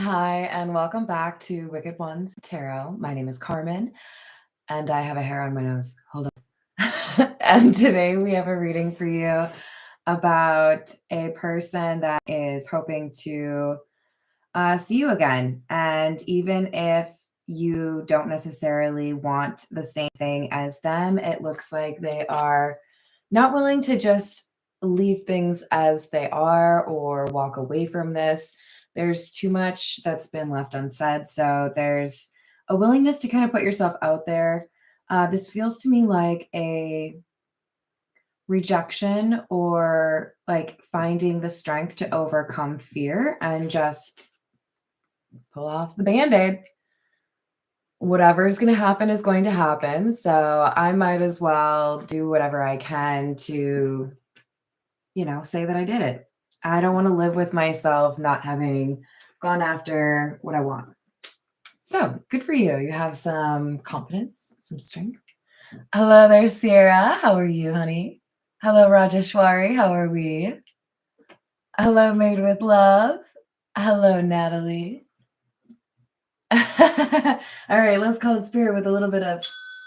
Hi, and welcome back to Wicked Ones Tarot. My name is Carmen, and I have a hair on my nose. Hold on. And today we have a reading for you about a person that is hoping to see you again. And even if you don't necessarily want the same thing as them, it looks like they are not willing to just leave things as they are or walk away from this. There's too much that's been left unsaid. So there's a willingness to kind of put yourself out there. This feels to me like a rejection or like finding the strength to overcome fear and just pull off the band-aid. Whatever's going to happen is going to happen. So I might as well do whatever I can to, say that I did it. I don't want to live with myself not having gone after what I want. So good for you. You have some confidence, some strength. Hello there, Sierra. How are you, honey? Hello, Rajeshwari. How are we? Hello, Made with Love. Hello, Natalie. All right, let's call it spirit with a little bit of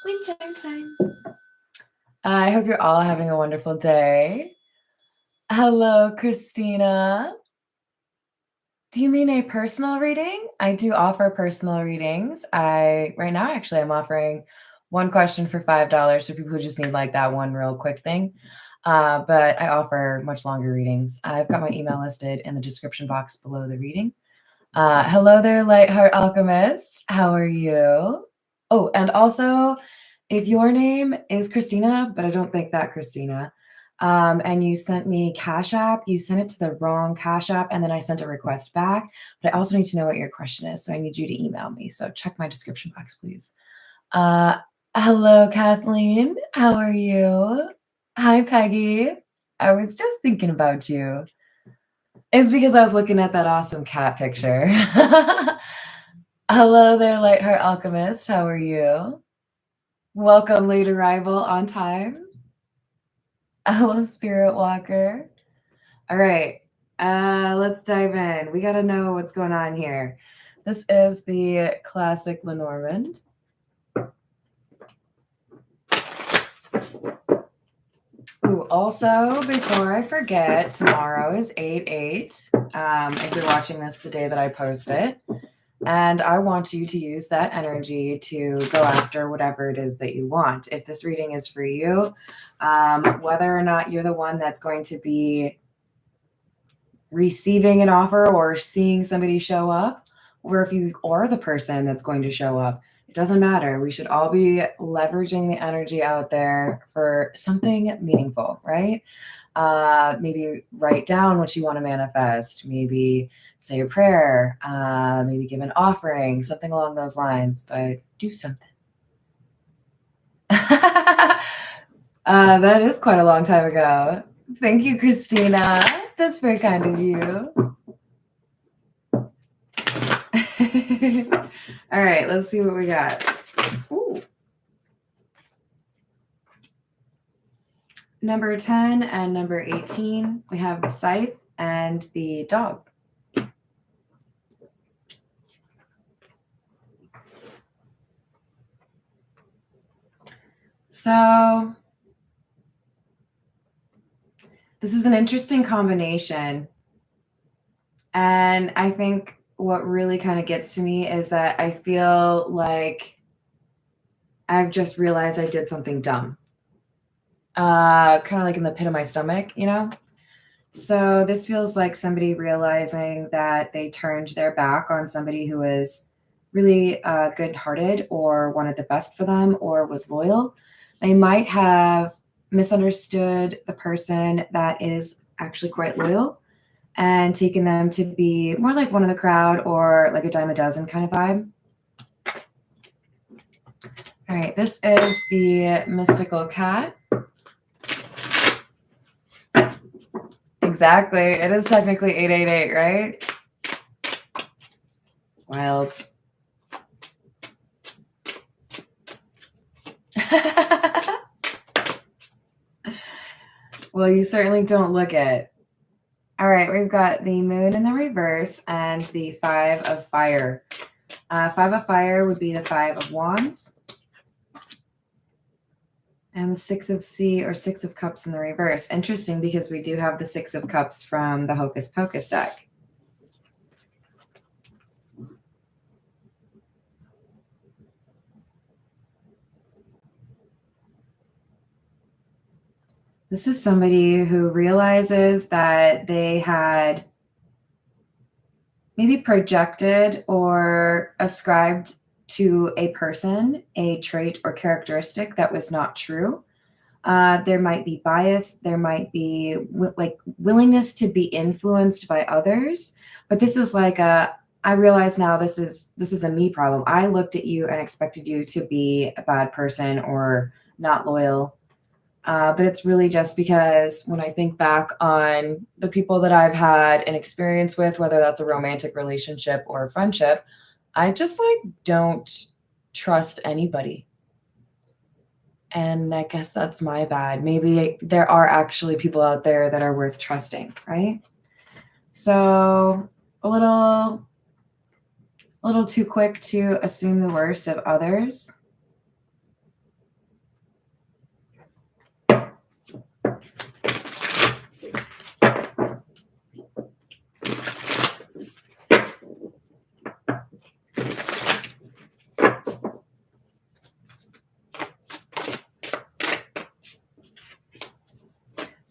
wind chime time. I hope you're all having a wonderful day. Hello, Christina. Do you mean a personal reading? I do offer personal readings. Right now, actually, I'm offering one question for $5 for people who just need like that one real quick thing. But I offer much longer readings. I've got my email listed in the description box below the reading. Hello there, Lightheart Alchemist. How are you? Oh, and also, if your name is Christina, but I don't think that Christina, and you sent me Cash App, you sent it to the wrong Cash App, and then I sent a request back. But I also need to know what your question is, so I need you to email me. So check my description box, please. Hello, Kathleen. How are you? Hi, Peggy. I was just thinking about you. It's because I was looking at that awesome cat picture. Hello there, Lightheart Alchemist. How are you? Welcome, late arrival on time. Hello, Spirit Walker. All right, let's dive in. We got to know what's going on here. This is the classic Lenormand. Ooh, also, before I forget, tomorrow is 8/8. If you're watching this the day that I post it. And I want you to use that energy to go after whatever it is that you want. If this reading is for you, whether or not you're the one that's going to be receiving an offer or seeing somebody show up, or if you are the person that's going to show up, it doesn't matter. We should all be leveraging the energy out there for something meaningful, right? Maybe write down what you want to manifest. Maybe say a prayer. Maybe give an offering, something along those lines. But do something. That is quite a long time ago. Thank you, Christina. That's very kind of you. All right, let's see what we got. Ooh. Number 10 and number 18, we have the scythe and the dog. So this is an interesting combination. And I think what really kind of gets to me is that I feel like I've just realized I did something dumb. Kind of like in the pit of my stomach, So this feels like somebody realizing that they turned their back on somebody who was really good-hearted or wanted the best for them or was loyal. They might have misunderstood the person that is actually quite loyal and taken them to be more like one of the crowd or like a dime a dozen kind of vibe. All right, this is the mystical cat. Exactly. It is technically 8/8/8, right? Wild. Well, you certainly don't look it. All right. right, we've got the moon in the reverse and the 5 of fire. 5 of fire would be the 5 of wands. And the 6 of sea or 6 of cups in the reverse. Interesting, because we do have the 6 of cups from the Hocus Pocus deck. This is somebody who realizes that they had maybe projected or ascribed to a person a trait or characteristic that was not true. There might be bias. There might be like willingness to be influenced by others. But this is like I realize now this is a me problem. I looked at you and expected you to be a bad person or not loyal. But it's really just because when I think back on the people that I've had an experience with, whether that's a romantic relationship or a friendship, I just like don't trust anybody. And I guess that's my bad. Maybe there are actually people out there that are worth trusting, right? So a little too quick to assume the worst of others.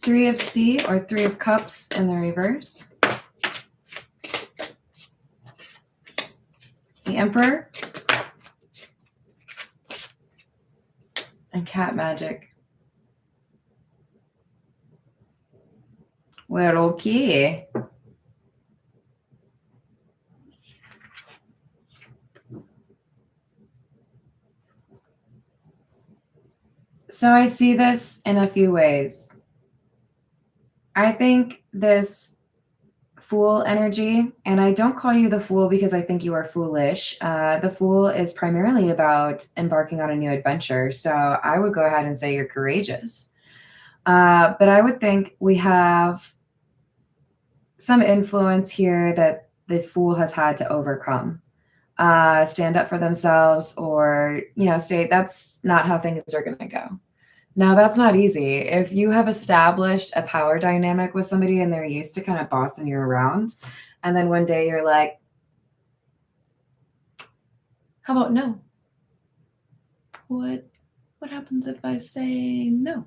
Three of sea or 3 of cups in the reverse. The Emperor. And cat magic. Well, okay. So I see this in a few ways. I think this Fool energy, and I don't call you the Fool because I think you are foolish. The Fool is primarily about embarking on a new adventure. So I would go ahead and say you're courageous. But I would think we have some influence here that the Fool has had to overcome. Stand up for themselves or, state that's not how things are going to go. Now, that's not easy. If you have established a power dynamic with somebody and they're used to kind of bossing you around, and then one day you're like, how about no? What happens if I say no?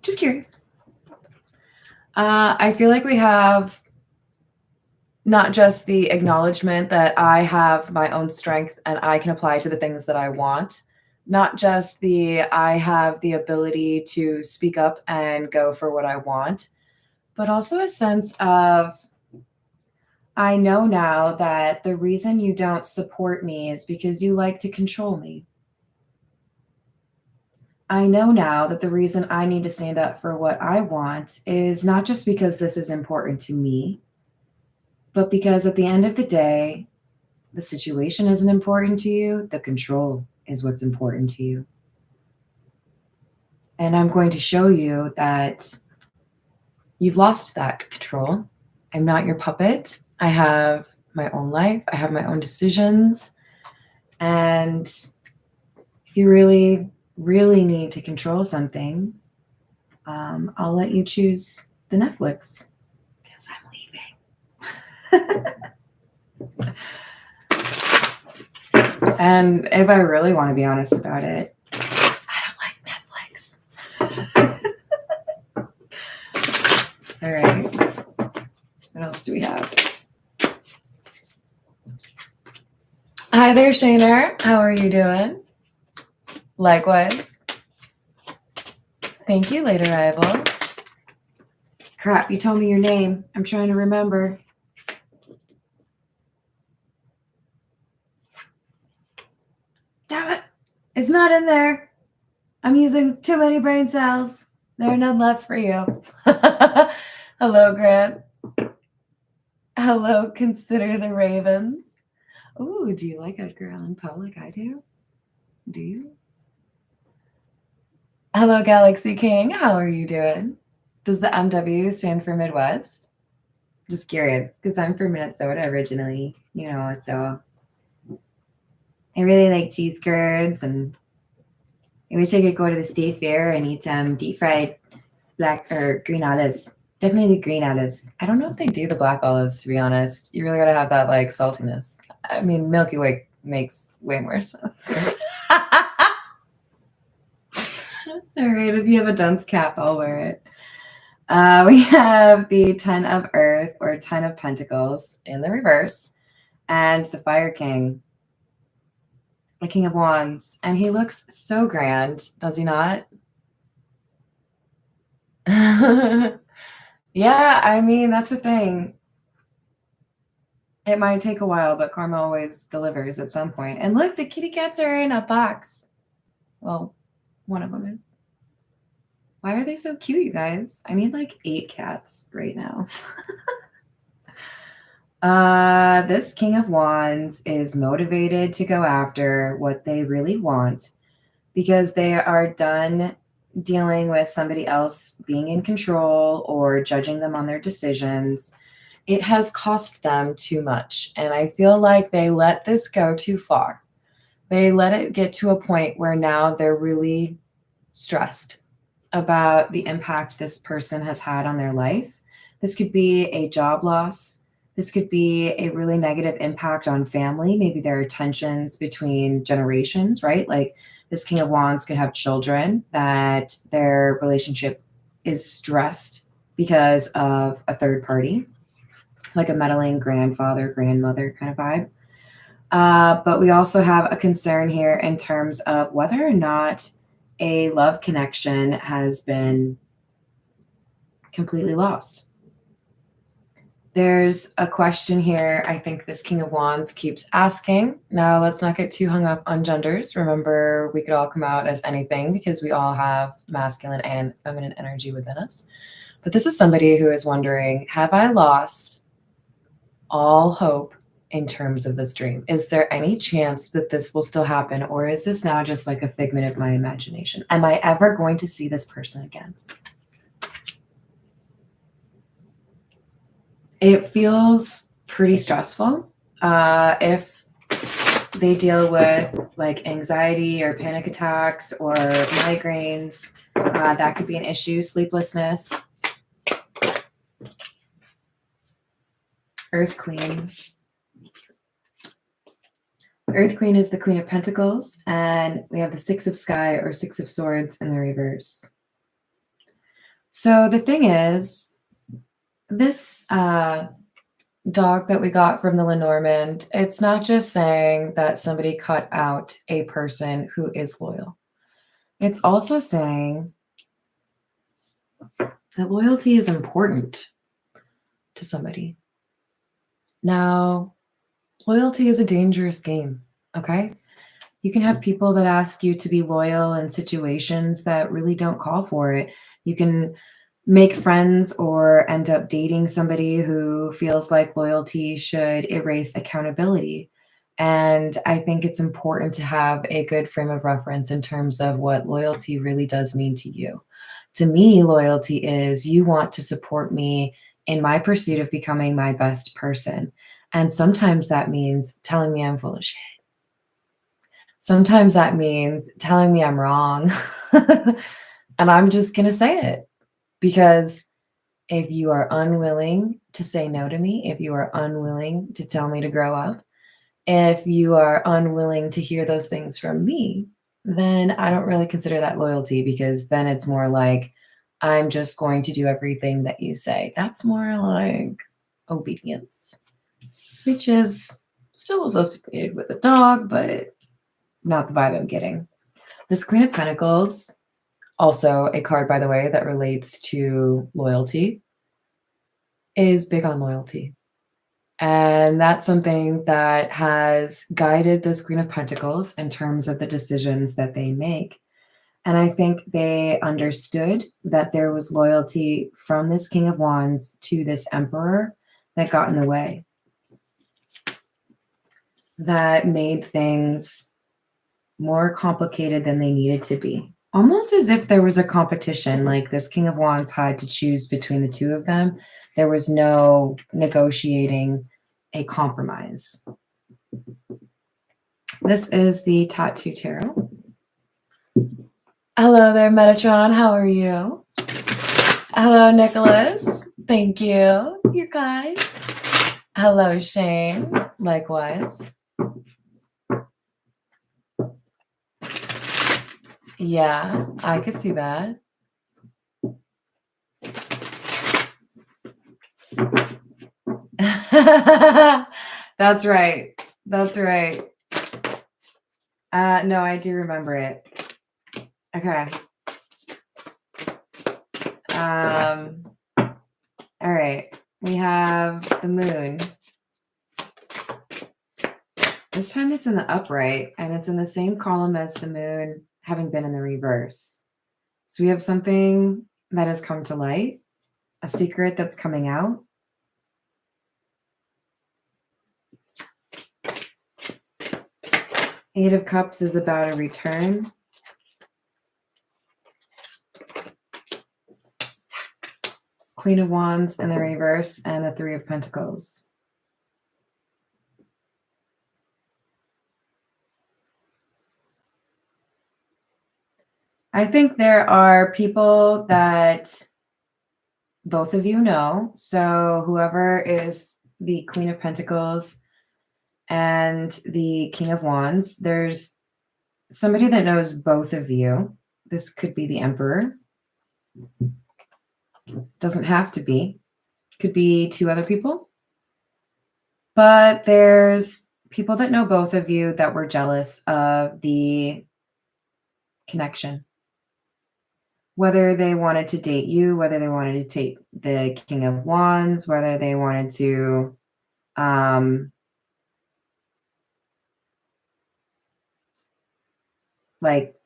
Just curious. I feel like we have not just the acknowledgement that I have my own strength and I can apply to the things that I want, not just I have the ability to speak up and go for what I want, but also a sense of, I know now that the reason you don't support me is because you like to control me. I know now that the reason I need to stand up for what I want is not just because this is important to me, but because at the end of the day, the situation isn't important to you, the control is what's important to you. And I'm going to show you that you've lost that control. I'm not your puppet. I have my own life. I have my own decisions. And if you really, really need to control something, I'll let you choose the Netflix because I'm leaving. And if I really want to be honest about it, I don't like Netflix. All right. What else do we have? Hi there, Shayner. How are you doing? Likewise. Thank you, late arrival. Crap, you told me your name. I'm trying to remember. Damn it. It's not in there. I'm using too many brain cells. There are none left for you. Hello, Grant. Hello, Consider the Ravens. Ooh, do you like Edgar Allan Poe like I do? Do you? Hello, Galaxy King. How are you doing? Does the MW stand for Midwest? Just curious, because I'm from Minnesota originally, so I really like cheese curds, and I wish I could go to the state fair and eat some deep fried black or green olives. Definitely the green olives. I don't know if they do the black olives, to be honest. You really gotta have that like saltiness. I mean, Milky Way makes way more sense. All right, if you have a dunce cap, I'll wear it. We have the 10 of Earth or 10 of Pentacles in the reverse, and the Fire King, the King of Wands, and he looks so grand, does he not? Yeah, I mean, that's the thing. It might take a while, but karma always delivers at some point. And look, the kitty cats are in a box. Well, one of them is. Why are they so cute, you guys? I need like 8 cats right now. This King of Wands is motivated to go after what they really want because they are done dealing with somebody else being in control or judging them on their decisions. It has cost them too much, and I feel like they let this go too far. They let it get to a point where now they're really stressed about the impact this person has had on their life. This could be a job loss. This could be a really negative impact on family. Maybe there are tensions between generations, right? Like this King of Wands could have children that their relationship is stressed because of a third party, like a meddling grandfather, grandmother kind of vibe. But we also have a concern here in terms of whether or not a love connection has been completely lost. There's a question here I think this King of Wands keeps asking. Now, let's not get too hung up on genders. Remember, we could all come out as anything because we all have masculine and feminine energy within us. But this is somebody who is wondering, have I lost all hope in terms of this dream? Is there any chance that this will still happen, or is this now just like a figment of my imagination? Am I ever going to see this person again? It feels pretty stressful. If they deal with like anxiety or panic attacks or migraines, that could be an issue. Sleeplessness. Earth Queen. Earth Queen is the Queen of Pentacles, and we have the Six of Sky or Six of Swords in the reverse. So the thing is, this dog that we got from the Lenormand, it's not just saying that somebody cut out a person who is loyal. It's also saying that loyalty is important to somebody. Now, loyalty is a dangerous game, okay? You can have people that ask you to be loyal in situations that really don't call for it. You can make friends or end up dating somebody who feels like loyalty should erase accountability. And I think it's important to have a good frame of reference in terms of what loyalty really does mean to you. To me, loyalty is you want to support me in my pursuit of becoming my best person. And sometimes that means telling me I'm full of shit. Sometimes that means telling me I'm wrong. And I'm just going to say it. Because if you are unwilling to say no to me, if you are unwilling to tell me to grow up, if you are unwilling to hear those things from me, then I don't really consider that loyalty, because then it's more like I'm just going to do everything that you say. That's more like obedience, which is still associated with a dog, but not the vibe I'm getting. This Queen of Pentacles, also a card, by the way, that relates to loyalty, is big on loyalty. And that's something that has guided this Queen of Pentacles in terms of the decisions that they make. And I think they understood that there was loyalty from this King of Wands to this Emperor that got in the way, that made things more complicated than they needed to be. Almost as if there was a competition, like this King of Wands had to choose between the two of them. There was no negotiating a compromise. This is the Tattoo Tarot. Hello there, Metatron. How are you? Hello, Nicholas. Thank you, you guys. Hello, Shane. Likewise. Yeah, I could see that. That's right. That's right. No, I do remember it. Okay. All right. We have the moon. This time it's in the upright, and it's in the same column as the moon having been in the reverse. So we have something that has come to light, a secret that's coming out. Eight of Cups is about a return. Queen of Wands in the reverse, and the Three of Pentacles. I think there are people that both of you know. So whoever is the Queen of Pentacles and the King of Wands, there's somebody that knows both of you. This could be the Emperor. Doesn't have to be. Could be two other people. But there's people that know both of you that were jealous of the connection. Whether they wanted to date you, whether they wanted to date the King of Wands, whether they wanted to like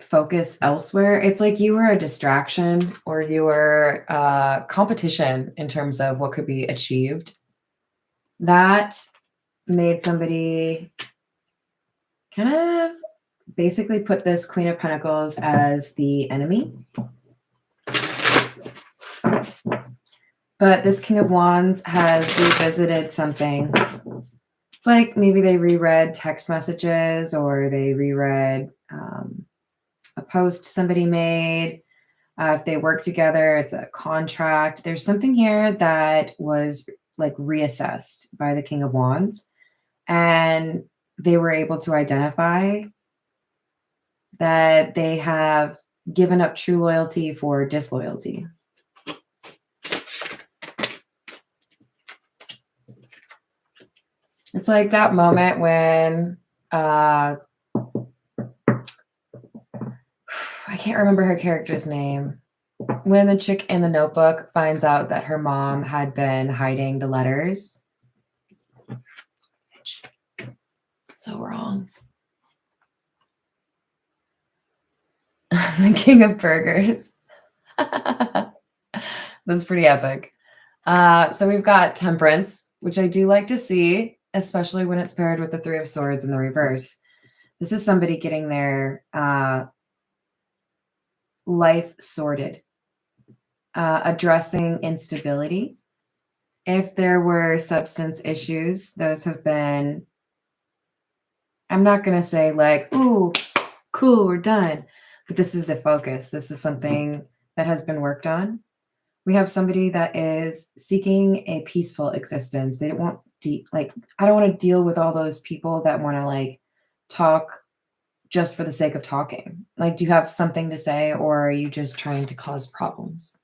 focus elsewhere. It's like you were a distraction, or you were competition in terms of what could be achieved. That made somebody kind of basically put this Queen of Pentacles as the enemy. But this King of Wands has revisited something. It's like maybe they reread text messages, or they reread a post somebody made. If they work together, it's a contract. There's something here that was like reassessed by the King of Wands, and they were able to identify that they have given up true loyalty for disloyalty. It's like that moment when I can't remember her character's name. When the chick in the Notebook finds out that her mom had been hiding the letters. So wrong. The King of Burgers. That's pretty epic. So we've got Temperance, which I do like to see, especially when it's paired with the Three of Swords in the reverse. This is somebody getting their life sorted, addressing instability. If there were substance issues, those have been, I'm not going to say like, ooh, cool, we're done. But this is a focus. This is something that has been worked on. We have somebody that is seeking a peaceful existence. They don't want I don't want to deal with all those people that want to like talk just for the sake of talking. Like, do you have something to say, or are you just trying to cause problems?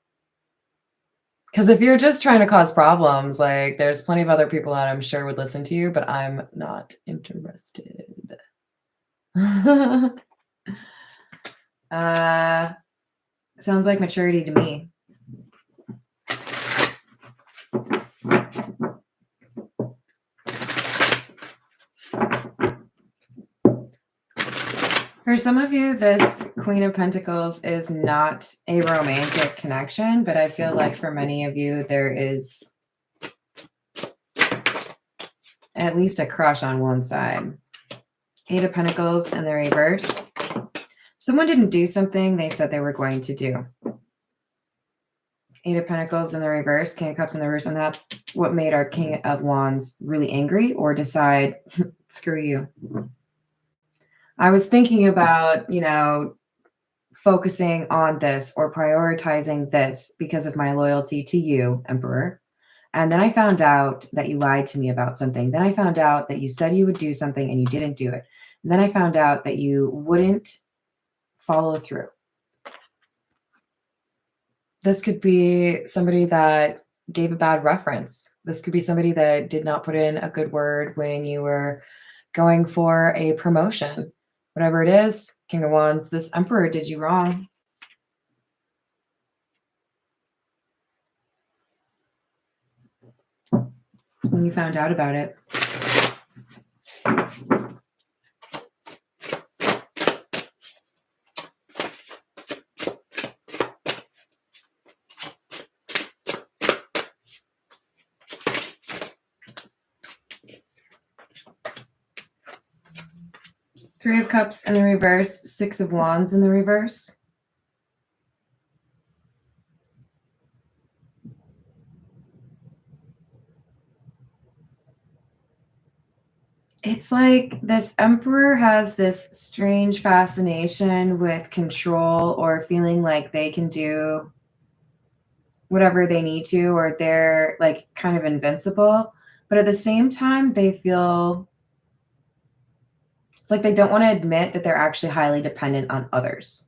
Because if you're just trying to cause problems, like there's plenty of other people that I'm sure would listen to you, but I'm not interested. Sounds like maturity to me. For some of you, this Queen of Pentacles is not a romantic connection, but I feel like for many of you, there is at least a crush on one side. Eight of Pentacles in the reverse. Someone didn't do something they said they were going to do. Eight of Pentacles in the reverse, King of Cups in the reverse, and that's what made our King of Wands really angry or decide, screw you. I was thinking about, focusing on this or prioritizing this because of my loyalty to you, Emperor. And then I found out that you lied to me about something. Then I found out that you said you would do something and you didn't do it. And then I found out that you wouldn't follow through. This could be somebody that gave a bad reference. This could be somebody that did not put in a good word when you were going for a promotion. Whatever it is, King of Wands, this Emperor did you wrong. When you found out about it. Three of Cups in the reverse, Six of Wands in the reverse. It's like this Emperor has this strange fascination with control or feeling like they can do whatever they need to, or they're like kind of invincible. But at the same time, they feel it's like they don't want to admit that they're actually highly dependent on others.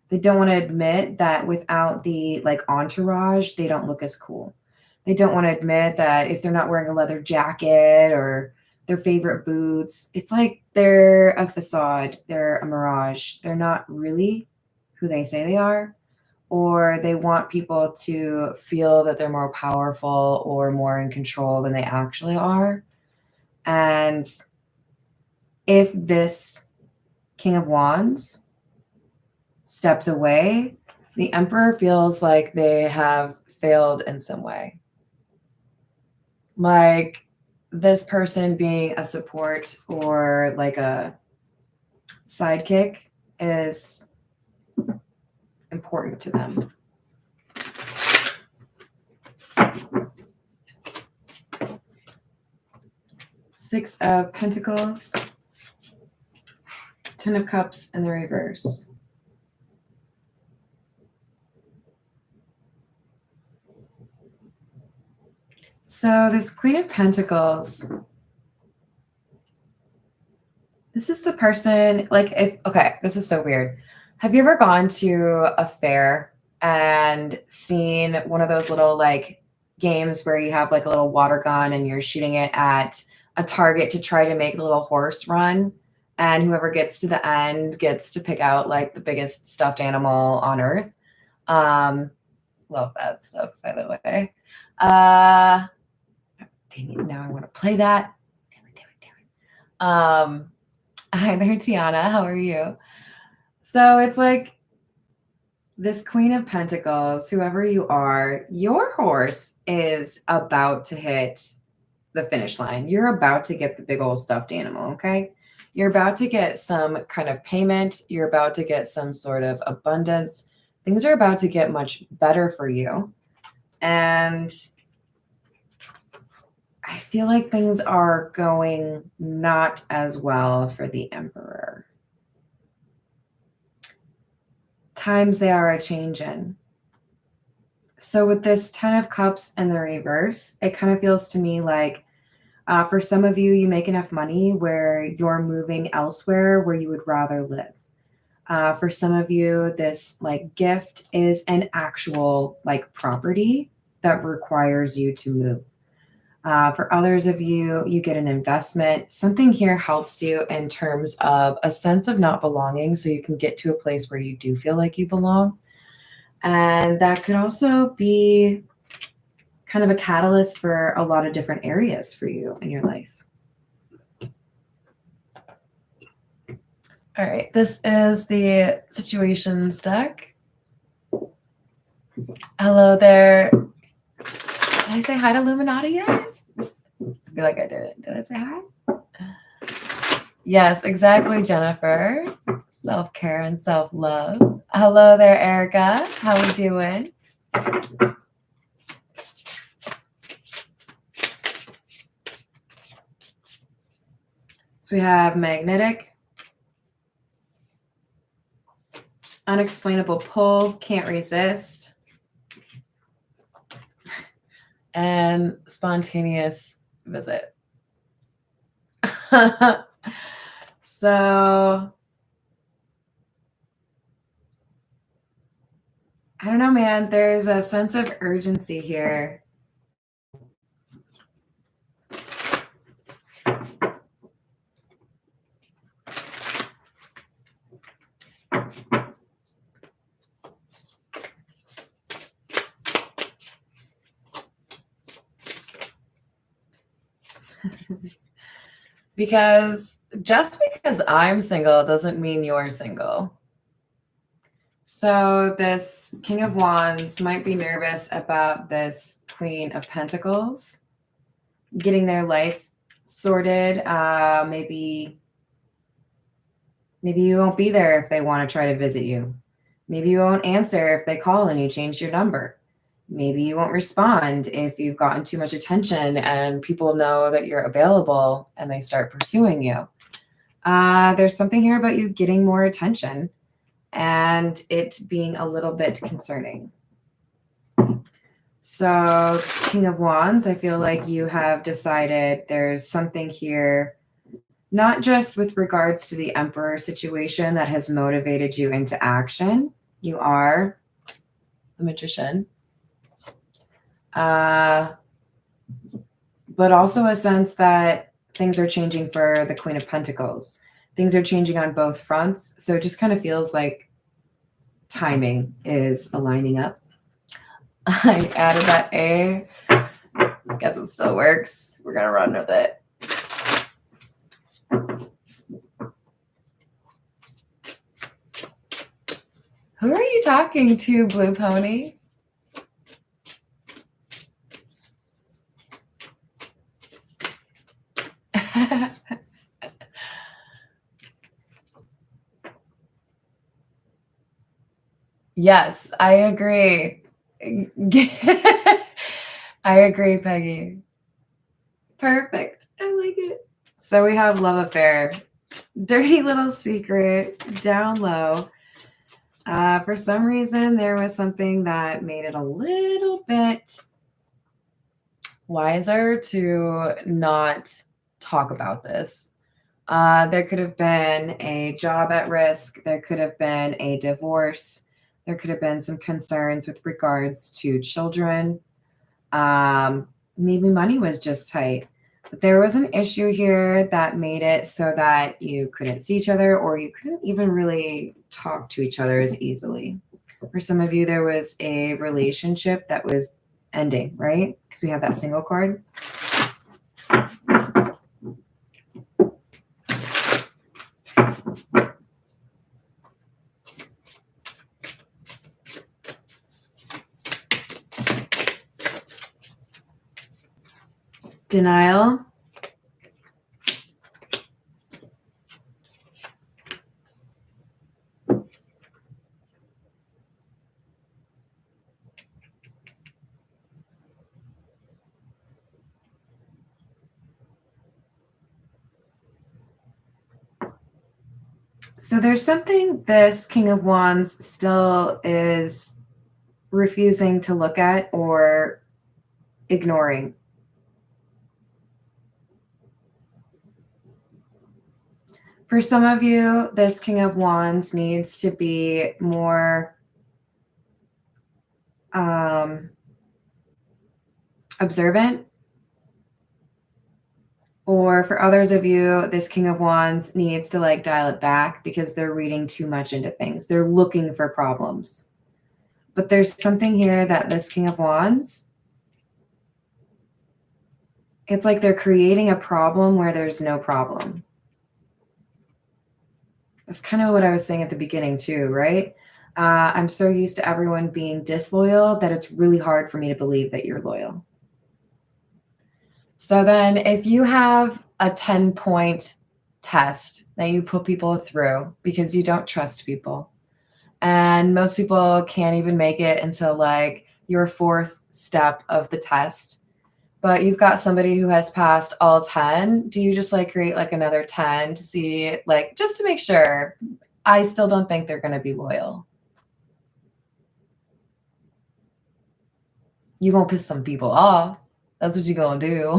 They don't want to admit that without the like entourage, they don't look as cool. They don't want to admit that if they're not wearing a leather jacket or their favorite boots, it's like they're a facade, they're a mirage. They're not really who they say they are, or they want people to feel that they're more powerful or more in control than they actually are. And if this King of Wands steps away, the Emperor feels like they have failed in some way. Like this person being a support or like a sidekick is important to them. Six of Pentacles, Ten of Cups in the reverse. So this Queen of Pentacles, this is the person, this is so weird. Have you ever gone to a fair and seen one of those little like games where you have like a little water gun and you're shooting it at a target to try to make the little horse run? And whoever gets to the end gets to pick out like the biggest stuffed animal on earth. Love that stuff, by the way. Dang it, now I want to play that. Damn it. Hi there, Tiana. How are you? So it's like this Queen of Pentacles, whoever you are, your horse is about to hit the finish line. You're about to get the big old stuffed animal, okay? You're about to get some kind of payment. You're about to get some sort of abundance. Things are about to get much better for you. And I feel like things are going not as well for the Emperor. Times they are a changin'. So with this Ten of Cups in the reverse, it kind of feels to me like for some of you, you make enough money where you're moving elsewhere where you would rather live. For some of you, this like gift is an actual like property that requires you to move. For others of you, you get an investment. Something here helps you in terms of a sense of not belonging, so you can get to a place where you do feel like you belong. And that could also be kind of a catalyst for a lot of different areas for you in your life. All right, this is the situations deck. Hello there. Did I say hi to Illuminati yet? I feel like I did. Did I say hi? Yes, exactly, Jennifer. self-care and self-love. Hello there, Erica. How we doing? So we have magnetic, unexplainable pull, can't resist, and spontaneous visit. So I don't know, man. There's a sense of urgency here. Because just because I'm single doesn't mean you're single. So this King of Wands might be nervous about this Queen of Pentacles getting their life sorted. Maybe you won't be there if they want to try to visit you. Maybe you won't answer if they call and you change your number. Maybe you won't respond if you've gotten too much attention and people know that you're available and they start pursuing you. There's something here about you getting more attention and it being a little bit concerning. So King of Wands, I feel like you have decided there's something here, not just with regards to the Emperor situation that has motivated you into action. You are the Magician. But also a sense that things are changing for the Queen of Pentacles. Things are changing on both fronts. So it just kind of feels like timing is aligning up. I added that A. I guess it still works. We're going to run with it. Who are you talking to, Blue Pony? Yes, I agree. I agree, Peggy. Perfect. I like it. So we have love affair, dirty little secret, down low. For some reason, there was something that made it a little bit wiser to not talk about this. There could have been a job at risk. There could have been a divorce. There could have been some concerns with regards to children. Maybe money was just tight. But there was an issue here that made it so that you couldn't see each other or you couldn't even really talk to each other as easily. For some of you, there was a relationship that was ending, right? Because we have that single card. Denial. So there's something this King of Wands still is refusing to look at or ignoring. For some of you, this King of Wands needs to be more observant. Or for others of you, this King of Wands needs to like dial it back because they're reading too much into things. They're looking for problems. But there's something here that this King of Wands, it's like they're creating a problem where there's no problem. That's kind of what I was saying at the beginning too, right? I'm so used to everyone being disloyal that it's really hard for me to believe that you're loyal. So then if you have a 10-point test that you put people through because you don't trust people. And most people can't even make it until like your 4th step of the test. But you've got somebody who has passed all 10. Do you just like create like another 10 to see, like, just to make sure? I still don't think they're going to be loyal. You're going to piss some people off. That's what you're going to do.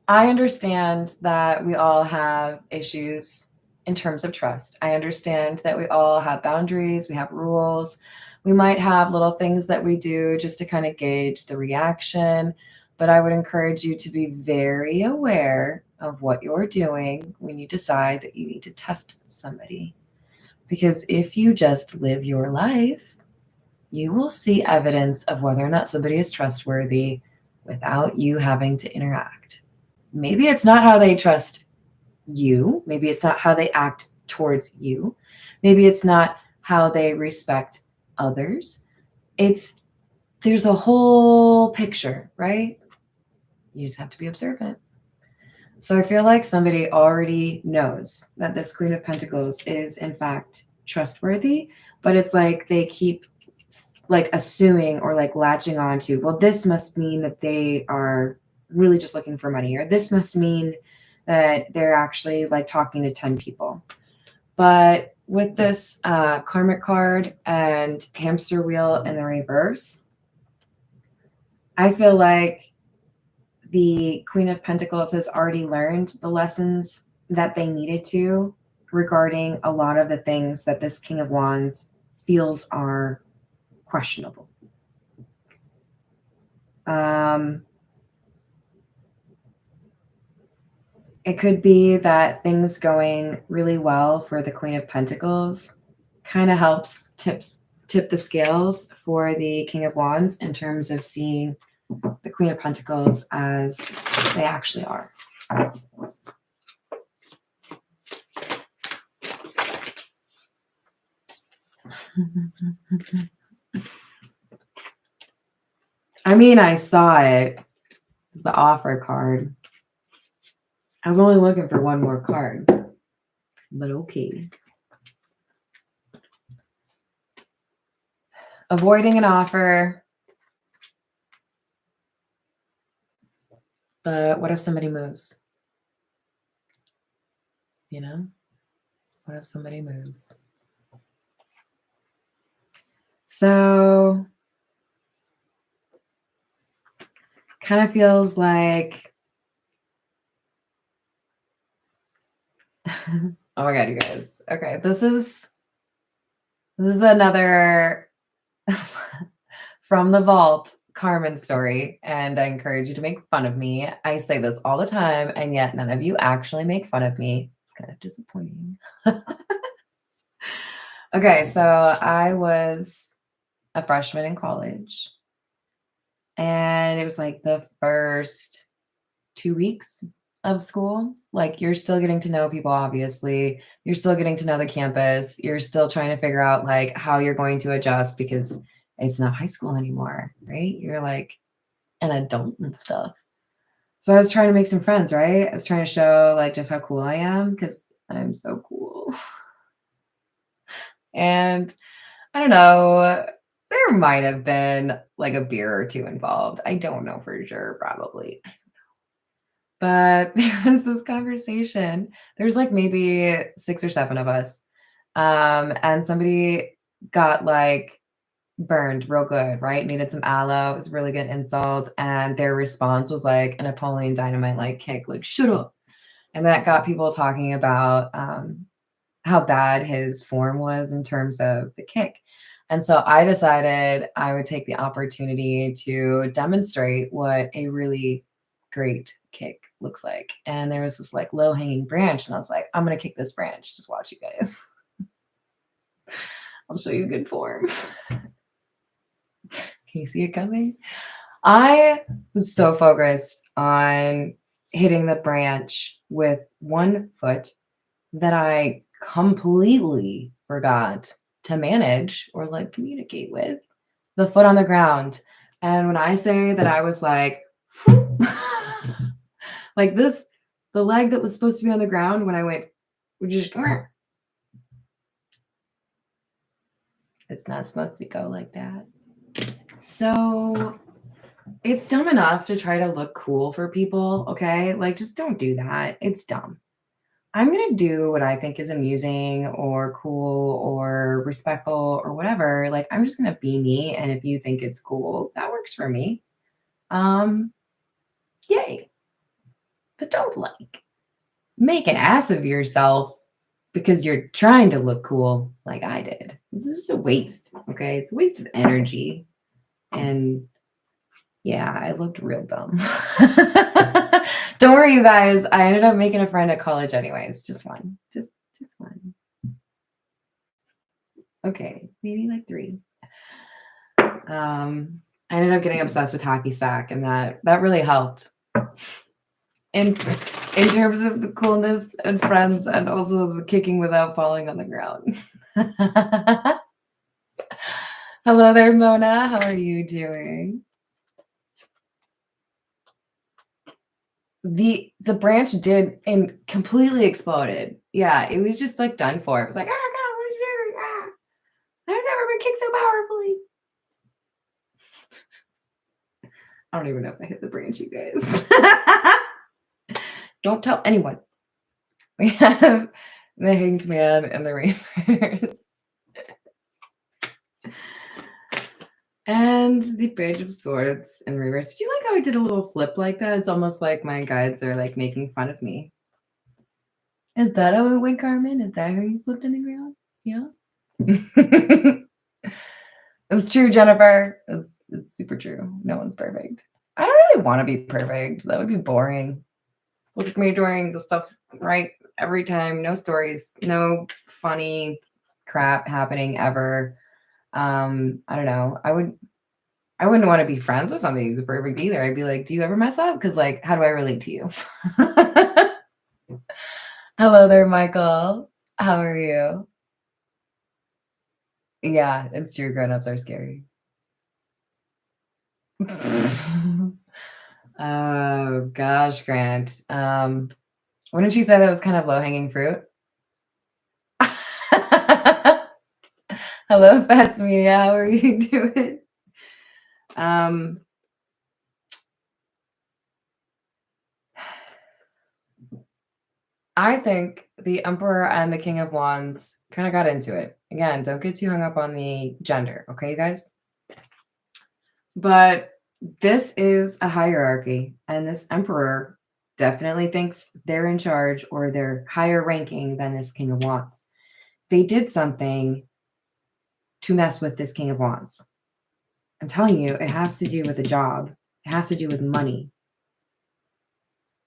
I understand that we all have issues in terms of trust. I understand that we all have boundaries, we have rules. We might have little things that we do just to kind of gauge the reaction, but I would encourage you to be very aware of what you're doing when you decide that you need to test somebody. Because if you just live your life, you will see evidence of whether or not somebody is trustworthy without you having to interact. Maybe it's not how they trust you. Maybe it's not how they act towards you. Maybe it's not how they respect others. There's a whole picture, right? You just have to be observant. So I feel like somebody already knows that this Queen of Pentacles is in fact trustworthy, but it's like they keep like assuming or like latching on to, well, this must mean that they are really just looking for money, or this must mean that they're actually like talking to 10 people. But with this karmic card and hamster wheel in the reverse, I feel like the Queen of Pentacles has already learned the lessons that they needed to regarding a lot of the things that this King of Wands feels are questionable. It could be that things going really well for the Queen of Pentacles kind of helps tip the scales for the King of Wands in terms of seeing the Queen of Pentacles as they actually are. I mean, I saw it. It's the offer card. I was only looking for one more card, but okay. Avoiding an offer. But what if somebody moves? You know? What if somebody moves? So kind of feels like oh my god, you guys. Okay, this is another from the vault Carmen story, and I encourage you to make fun of me. I say this all the time, and yet none of you actually make fun of me. It's kind of disappointing. Okay, so I was a freshman in college, and it was like the first 2 weeks of school. Like, you're still getting to know people, obviously. You're still getting to know the campus. You're still trying to figure out like how you're going to adjust because it's not high school anymore, right? You're like an adult and stuff. So I was trying to make some friends, right? I was trying to show like just how cool I am because I'm so cool. And I don't know, there might have been like a beer or two involved. I don't know for sure, probably. But there was this conversation. There's like maybe 6 or 7 of us. And somebody got like burned real good, right? Needed some aloe. It was a really good insult. And their response was like a Napoleon Dynamite like kick, like, shut up. And that got people talking about how bad his form was in terms of the kick. And so I decided I would take the opportunity to demonstrate what a really great kick looks like. And there was this like low hanging branch, and I was like, I'm going to kick this branch. Just watch, you guys. I'll show you good form. Can you see it coming? I was so focused on hitting the branch with one foot that I completely forgot to manage or like communicate with the foot on the ground. And when I say that I was like, Like this, the leg that was supposed to be on the ground when I went, would just, it's not supposed to go like that. So it's dumb enough to try to look cool for people, okay? Like, just don't do that. It's dumb. I'm going to do what I think is amusing or cool or respectful or whatever. Like, I'm just going to be me. And if you think it's cool, that works for me. Yay. But don't like make an ass of yourself because you're trying to look cool like I did. This is a waste, okay? It's a waste of energy. And yeah, I looked real dumb. Don't worry, you guys. I ended up making a friend at college anyways. Just one. Just one. Okay, maybe like 3. I ended up getting obsessed with hacky sack, and that really helped. In terms of the coolness and friends, and also the kicking without falling on the ground. Hello there, Mona. How are you doing? The branch did and completely exploded. Yeah, it was just like done for. It was like, oh God, what are you doing? Ah, I've never been kicked so powerfully. I don't even know if I hit the branch, you guys. Don't tell anyone. We have the Hanged Man and the Reapers. And the Page of Swords in reverse. Did you like how I did a little flip like that? It's almost like my guides are like making fun of me. Is that how it went, Carmen? Is that how you flipped in the ground? Yeah. It's true, Jennifer. It's super true. No one's perfect. I don't really want to be perfect. That would be boring. Look at me doing the stuff right every time. No stories, no funny crap happening ever. I don't know. I wouldn't want to be friends with somebody who's perfect either. I'd be like, do you ever mess up? Because like, how do I relate to you? Hello there, Michael. How are you? Yeah, it's true. Grown-ups are scary. Oh gosh, Grant. Wouldn't you say that was kind of low-hanging fruit? Hello, Fast Media. How are you doing? I think the Emperor and the King of Wands kind of got into it. Again, don't get too hung up on the gender, okay, you guys? But this is a hierarchy, and this Emperor definitely thinks they're in charge or they're higher ranking than this King of Wands. They did something to mess with this King of Wands. I'm telling you, it has to do with a job. It has to do with money.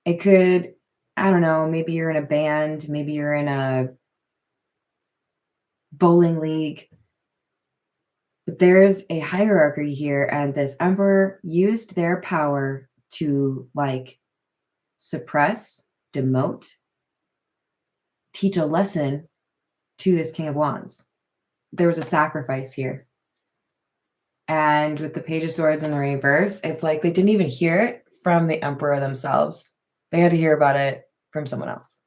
It could, I don't know, maybe you're in a band, maybe you're in a bowling league. But there's a hierarchy here, and this Emperor used their power to like suppress, demote, teach a lesson to this King of Wands. There was a sacrifice here. And with the Page of Swords in the reverse, it's like they didn't even hear it from the Emperor themselves. They had to hear about it from someone else.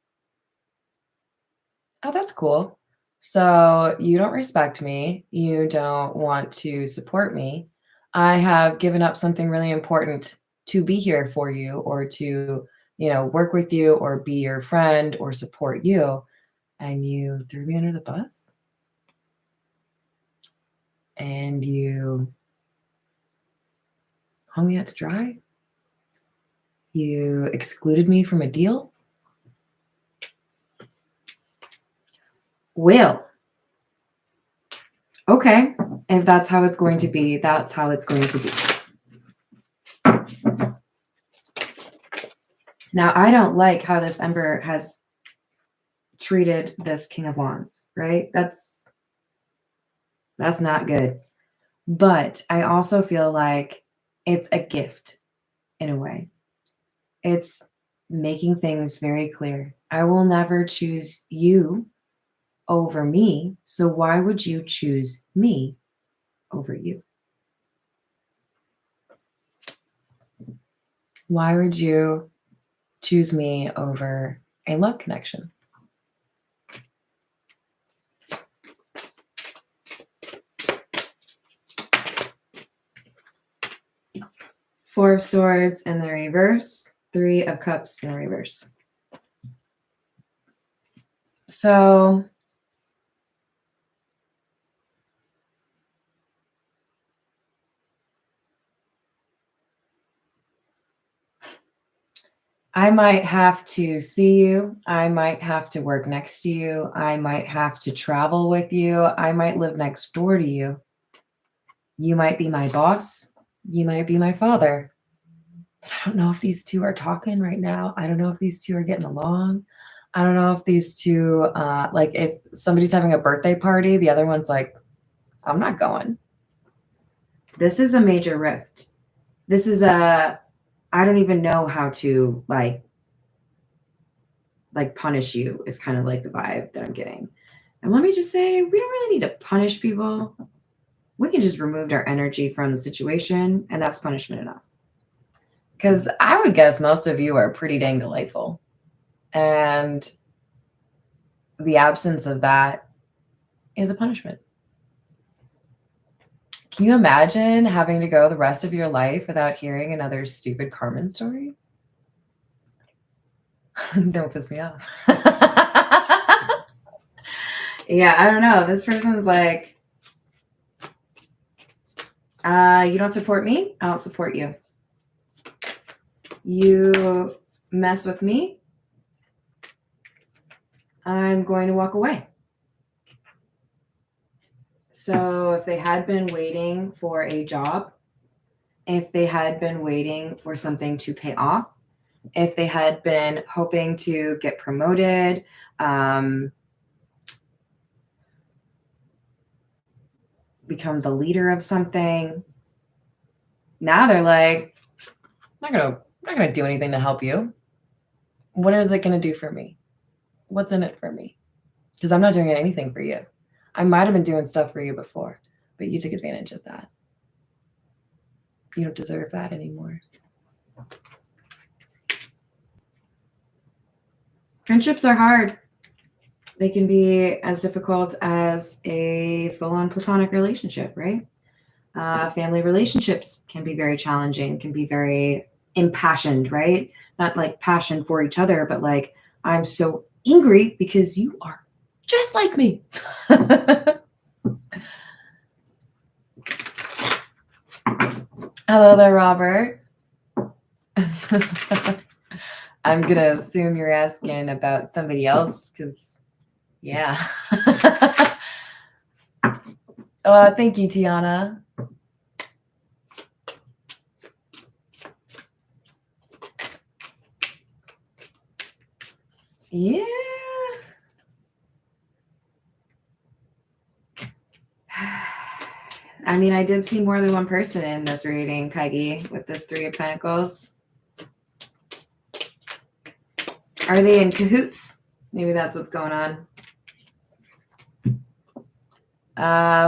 Oh, that's cool. So you don't respect me. You don't want to support me. I have given up something really important to be here for you or to, work with you or be your friend or support you. And you threw me under the bus. And you hung me out to dry. You excluded me from a deal. Well, okay. If that's how it's going to be, that's how it's going to be. Now, I don't like how this Emperor has treated this King of Wands, right? That's not good. But I also feel like it's a gift in a way. It's making things very clear. I will never choose you over me. So why would you choose me over you? Why would you choose me over a love connection. Four of Swords in the reverse, Three of Cups in the reverse. So I might have to see you. I might have to work next to you. I might have to travel with you. I might live next door to you. You might be my boss. You might be my father. But I don't know if these two are talking right now. I don't know if these two are getting along. I don't know if these two, like if somebody's having a birthday party, the other one's like, I'm not going. This is a major rift. This is I don't even know how to like punish you is kind of like the vibe that I'm getting. And let me just say, we don't really need to punish people. We can just remove our energy from the situation, and that's punishment enough. Because I would guess most of you are pretty dang delightful. And the absence of that is a punishment. Can you imagine having to go the rest of your life without hearing another stupid Carmen story? Don't piss me off. Yeah, I don't know. This person's like, you don't support me, I don't support you. You mess with me, I'm going to walk away. So if they had been waiting for a job, if they had been waiting for something to pay off, if they had been hoping to get promoted, become the leader of something, now they're like, I'm not gonna do anything to help you. What is it gonna do for me? What's in it for me? Because I'm not doing anything for you. I might have been doing stuff for you before, but you took advantage of that. You don't deserve that anymore. Friendships are hard. They can be as difficult as a full-on platonic relationship, right? Family relationships can be very challenging, can be very impassioned, right? Not like passion for each other, but like, I'm so angry because you are just like me. Hello there, Robert. I'm going to assume you're asking about somebody else because, yeah. Thank you, Tiana. Yeah. I mean, I did see more than one person in this reading, Peggy, with this Three of Pentacles. Are they in cahoots? Maybe that's what's going on.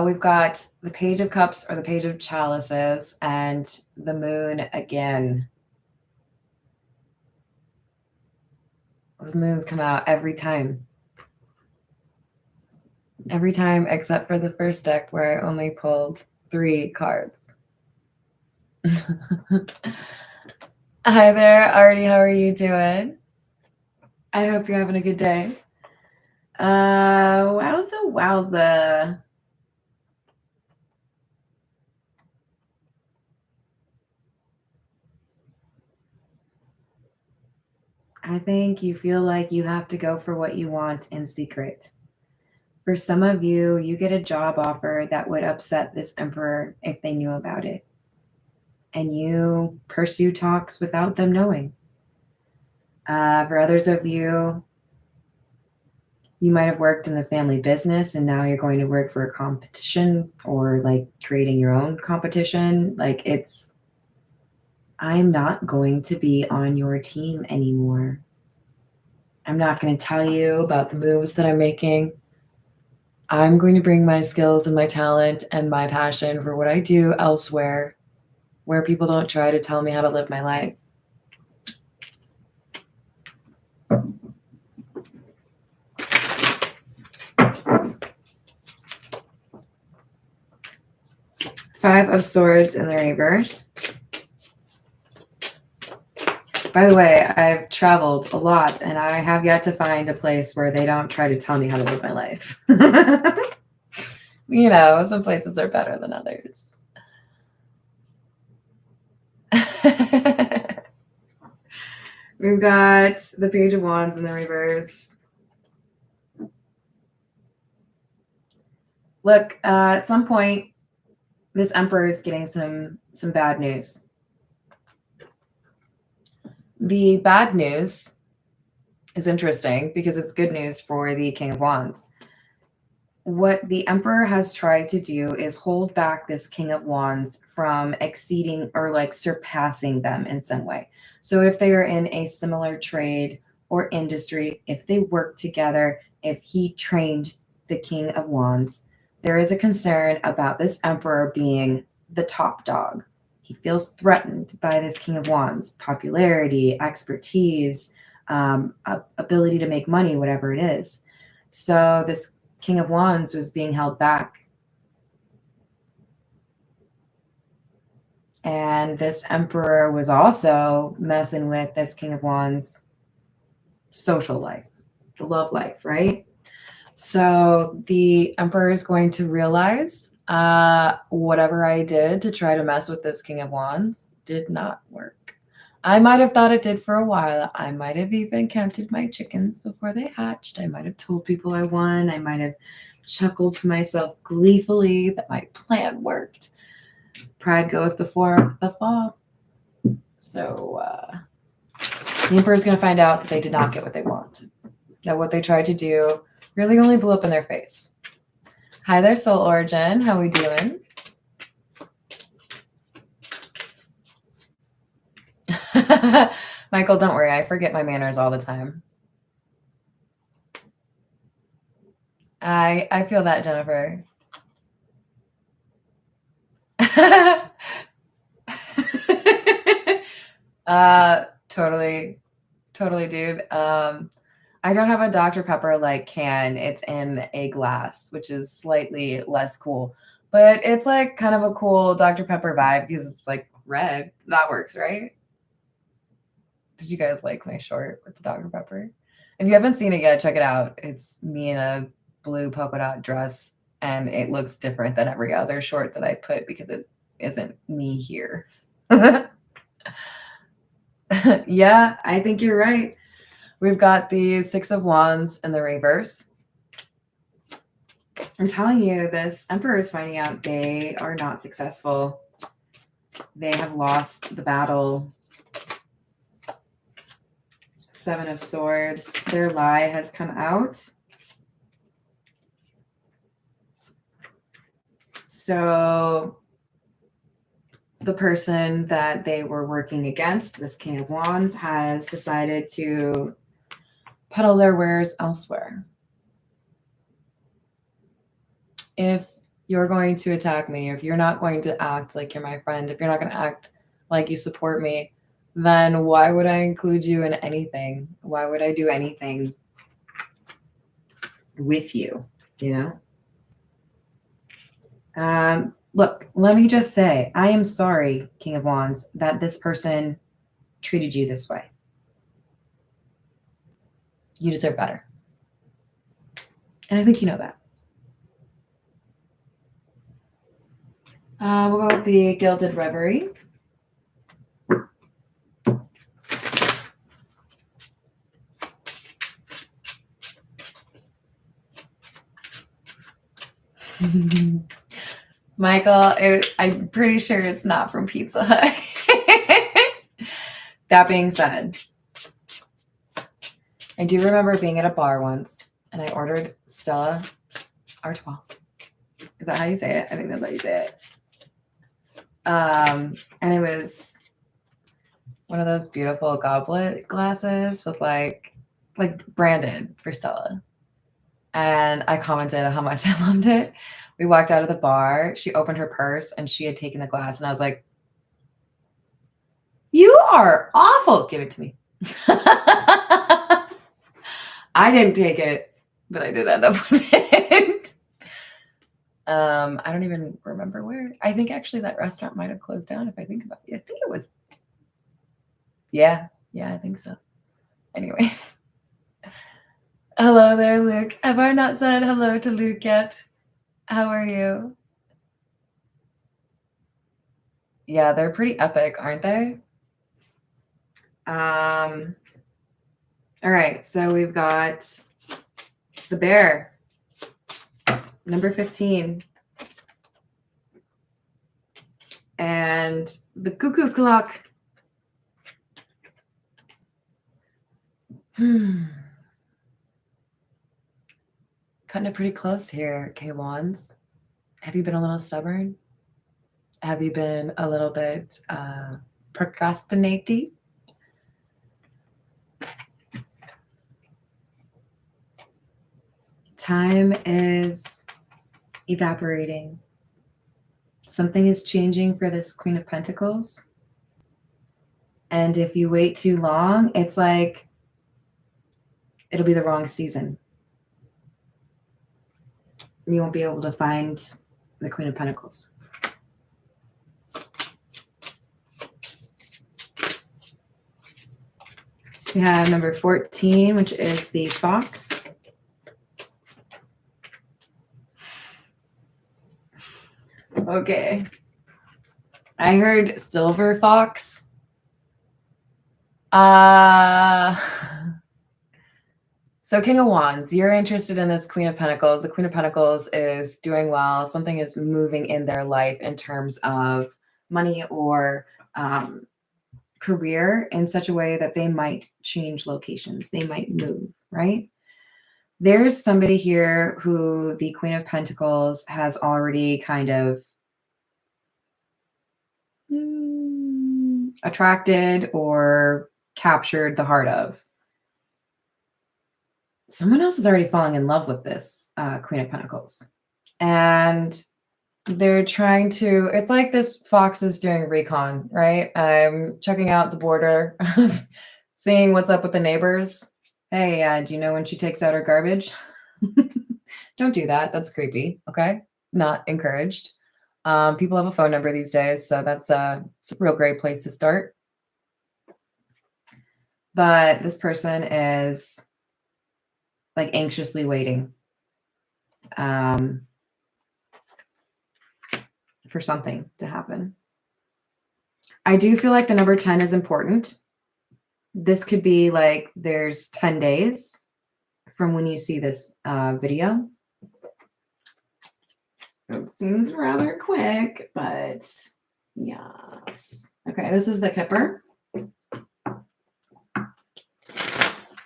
We've got the Page of Cups or the Page of Chalices and the Moon again. Those moons come out every time. Every time except for the first deck where I only pulled 3 cards. Hi there, Artie. How are you doing? I hope you're having a good day. Wowza. I think you feel like you have to go for what you want in secret. For some of you, you get a job offer that would upset this emperor if they knew about it. And you pursue talks without them knowing. For others of you, you might have worked in the family business and now you're going to work for a competition or like creating your own competition. Like I'm not going to be on your team anymore. I'm not going to tell you about the moves that I'm making. I'm going to bring my skills and my talent and my passion for what I do elsewhere, where people don't try to tell me how to live my life. Five of Swords in the reverse. By the way, I've traveled a lot and I have yet to find a place where they don't try to tell me how to live my life. You know, some places are better than others. We've got the Page of Wands in the reverse. Look, at some point, this Emperor is getting some bad news. The bad news is interesting because it's good news for the King of Wands. What the Emperor has tried to do is hold back this King of Wands from exceeding or like surpassing them in some way. So if they are in a similar trade or industry, if they work together, if he trained the King of Wands, there is a concern about this Emperor being the top dog. He feels threatened by this King of Wands, popularity, expertise, ability to make money, whatever it is. So this King of Wands was being held back. And this Emperor was also messing with this King of Wands' social life, the love life, right? So the Emperor is going to realize whatever I did to try to mess with this King of Wands did not work. I might have thought it did for a while. I might have even counted my chickens before they hatched. I might have told people I won. I might have chuckled to myself gleefully that my plan worked. Pride goeth before the fall. So the Emperor is going to find out that they did not get what they want. That what they tried to do really only blew up in their face. Hi there, Soul Origin. How we doing? Michael, don't worry. I forget my manners all the time. I feel that, Jennifer. Totally, dude. I don't have a Dr. Pepper like can. It's in a glass, which is slightly less cool. But it's like kind of a cool Dr. Pepper vibe because it's like red. That works, right? Did you guys like my short with the Dr. Pepper? If you haven't seen it yet, check it out. It's me in a blue polka dot dress, and it looks different than every other short that I put because it isn't me here. Yeah, I think you're right. We've got the Six of Wands in the reverse. I'm telling you, this Emperor is finding out they are not successful. They have lost the battle. Seven of Swords. Their lie has come out. So the person that they were working against, this King of Wands, has decided to peddle their wares elsewhere. If you're going to attack me, if you're not going to act like you're my friend, if you're not going to act like you support me, then why would I include you in anything? Why would I do anything with you, you know? Look, let me just say, I am sorry, King of Wands, that this person treated you this way. You deserve better. And I think you know that. We'll go with the Gilded Reverie. Michael, I'm pretty sure it's not from Pizza Hut. That being said, I do remember being at a bar once and I ordered Stella Artois. Is that how you say it? I think that's how you say it. And it was one of those beautiful goblet glasses with like branded for Stella. And I commented how much I loved it. We walked out of the bar. She opened her purse and she had taken the glass. And I was like, you are awful. Give it to me. I didn't take it, but I did end up with it. I don't even remember where. I think actually that restaurant might have closed down if I think about it. I think it was. Yeah, I think so. Anyways. Hello there, Luke. Have I not said hello to Luke yet? How are you? Yeah, they're pretty epic, aren't they? All right, so we've got the bear, number 15. And the cuckoo clock. Cutting it pretty close here, K-Wands. Have you been a little stubborn? Have you been a little bit procrastinating? Time is evaporating. Something is changing for this Queen of Pentacles. And if you wait too long, it's like it'll be the wrong season. You won't be able to find the Queen of Pentacles. We have number 14, which is the fox. Okay. I heard silver fox. So King of Wands, you're interested in this Queen of Pentacles. The Queen of Pentacles is doing well. Something is moving in their life in terms of money or career in such a way that they might change locations. They might move, right? There's somebody here who the Queen of Pentacles has already kind of attracted or captured the heart of. Someone else is already falling in love with this Queen of Pentacles. And they're trying to, it's like this fox is doing recon, right? I'm checking out the border, seeing what's up with the neighbors. Hey, do you know when she takes out her garbage? Don't do that. That's creepy. Okay. Not encouraged. People have a phone number these days, so it's a real great place to start. But this person is like anxiously waiting for something to happen. I do feel like the number 10 is important. This could be like there's 10 days from when you see this video. It seems rather quick, but yes. Okay, this is the Kipper.